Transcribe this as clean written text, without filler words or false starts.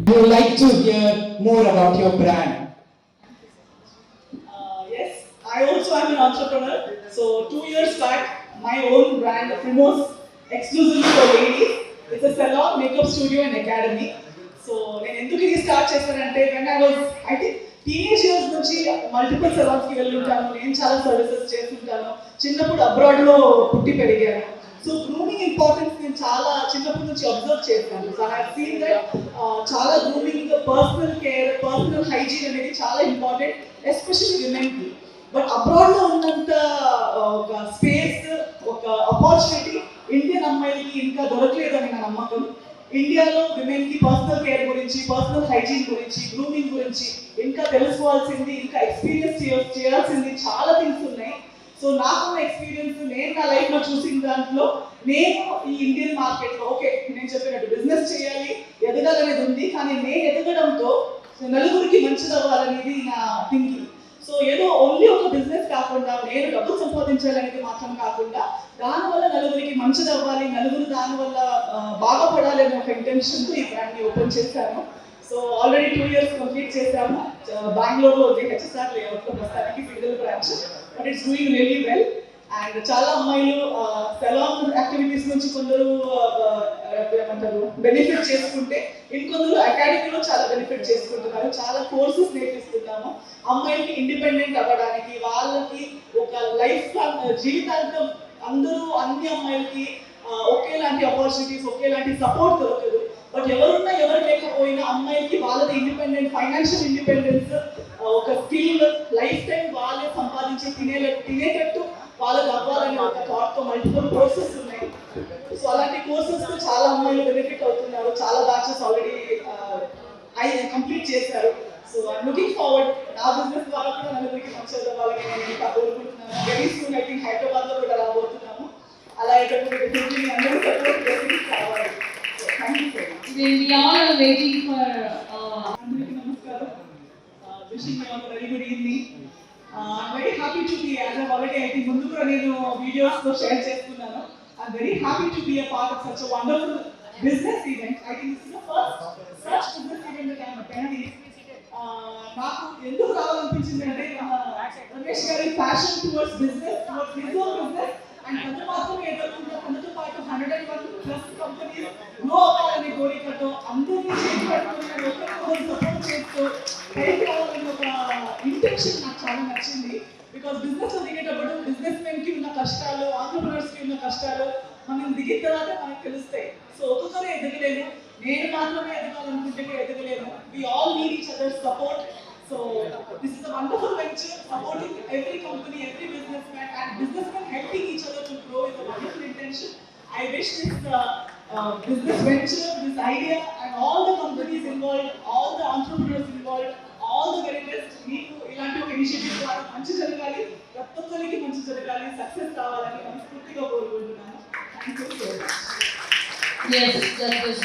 would like to hear more about your brand. Yes, I also am an entrepreneur. So 2 years back, my own brand, Primos, exclusively for ladies. It's a salon, makeup studio and academy. So నేను ఎందుకు ఇది start చేశానంటే when I was, I think teenage years నుంచి multiple సలాన్స్కి వెళ్ళుంటాను. నేను చాలా services చేస్తుంటాను. చిన్నప్పుడు అబ్రాడ్లో పుట్టి పెరిగాను. సో గ్రూమింగ్ ఇంపార్టెన్స్ నేను చాలా చిన్నప్పటి నుంచి అబ్జర్వ్ చేశాను. సో ఐ సీన్ దట్ చాలా grooming, personal care, personal hygiene అనేది చాలా ఇంపార్టెంట్, ఎస్పెషల్లీ విమెన్కి. బట్ అబ్రాడ్లో ఉన్నంత ఒక స్పేస్, ఒక ఆపర్చునిటీ ఇండియన్ అమ్మాయిలకి ఇంకా దొరకలేదని నా నమ్మకం. ఇండియాలో విమెన్కి పర్సనల్ కేర్ గురించి, పర్సనల్ హైజీన్ గురించి, గ్రూమింగ్ గురించి ఇంకా తెలుసుకోవాల్సింది, ఇంకా ఎక్స్పీరియన్స్ చేయాల్సింది చాలా థింగ్స్ ఉన్నాయి. సో నాకున్న ఎక్స్పీరియన్స్, నేను నా లైఫ్లో చూసిన దాంట్లో, నేను ఈ ఇండియన్ మార్కెట్లో ఓకే నేను చెప్పినట్టు బిజినెస్ చేయాలి, ఎదగాలనేది ఉంది. కానీ నేను ఎదగడంతో నలుగురికి మంచిది అవ్వాలనేది నా థింకింగ్. సో ఏదో ఓన్లీ ఒక బిజినెస్ కాకుండా, నేను డబ్బు సంపాదించాలనేది మాత్రం కాకుండా, దానివల్ల నలుగురికి మంచిది అవ్వాలి, నలుగురు దానివల్ల బాగుపడాలి అనే ఒక ఇంటెన్షన్తో ఈ బ్రాండ్ని ఓపెన్ చేశాను. సో ఆల్రెడీ 2 years కంప్లీట్ చేశాము. బెంగళూరులో ఉంది హెచ్ఎస్ఆర్ లేఅవుట్లో ప్రస్తుతానికి single branch, but it's doing really well. And చాలా అమ్మాయిలు సెలాన్ యాక్టివిటీస్ నుంచి కొందరు ఏమంటారు బెనిఫిట్ చేసుకుంటే, ఇంకొందరు అకాడమీలో చాలా బెనిఫిట్ చేసుకుంటున్నారు. చాలా కోర్సెస్ నేర్పిస్తున్నాము అమ్మాయిలకి ఇండిపెండెంట్ అవ్వడానికి. వాళ్ళకి ఒక లైఫ్ లాంగ్ జీవితాంతం అందరూ అన్ని అమ్మాయిలకి ఒకేలాంటి ఆపర్చునిటీస్, ఒకేలాంటి సపోర్ట్ దొరకదు. బట్ ఎవరున్నా ఎవరు లేకపోయినా అమ్మాయిలకి వాళ్ళది ఇండిపెండెంట్, ఫైనాన్షియల్ ఇండిపెండెన్స్, ఒక స్కిల్, లైఫ్ టైం వాళ్ళే సంపాదించి తినేటట్టు వాళ్ళకి అవ్వాలనే ఒక థాట్తో మల్టిపుల్ కోర్సెస్ ఉన్నాయి. సో అలాంటి కోర్సెస్తో చాలా అమ్మాయిలు బెనిఫిట్ అవుతున్నారు. చాలా బ్యాచెస్ ఆల్రెడీ కంప్లీట్ చేశారు. సో ఐఎమ్ లుకింగ్ ఫార్వర్డ్, నా బిజినెస్ ద్వారా కూడా నలుగురికి మంచి అవ్వాలని నేను ఇంకా కోరుకుంటున్నాను. వెరీ సూన్ ఐ థింక్ హైదరాబాద్లో కూడా రాబోతున్నాము. అలా అయితే అందరూ సపోర్ట్ చేసి కావాలి. Thank you so much. We all are waiting for అందరికీ నమస్కారం. Wishing you all very good evening. I'm very happy to be, as I've already I think ముందు కూడా నేను వీడియోస్లో షేర్ చేస్తున్నాను. I'm very happy to be a part of such a wonderful business event. I think this is the first such business event that I'm attending. నాకు ఎందుకు రావాలనిపించింది అంటే రమేష్ గారి passion towards business, towards his own business, and తను మాత్రమే ఎదుర్కొంటున్న తనతో పాటు 101+ companies grow అవ్వాలనే కోరికతో అందరినీ చేసి పెట్టుకున్న ఒకరికొకరు సపోర్ట్ చేస్తూ హెల్ప్ కావాలనే ఒక ఇంటెన్షన్ నాకు చాలా నచ్చింది. బికాస్ బిజినెస్ దిగేటప్పుడు బిజినెస్ మెన్కి ఉన్న కష్టాలు, ఆంటర్ప్రెనర్స్కి ఉన్న కష్టాలు మనం దిగిన తర్వాత మనకు తెలుస్తాయి. సో ఒక్కొక్కరు ఎదగలేము, నేను మాత్రమే ఎదగాలనుకుంటే ఎదగలేము. We all need each other's support. So this is a wonderful venture, supporting every company, every businessman, and businessmen helping each other to grow is a wonderful intention. I wish this business venture, this idea, and all the companies involved, all the entrepreneurs involved, all the very best. మీకు ఇలాంటి ఒక initiative ద్వారా మంచి జరగాలి, ప్రతి ఒక్కరికి మంచి జరగాలి, సక్సెస్ కావాలని మనస్ఫూర్తిగా కోరుకుంటున్నాను. Thank you so much. yes, that was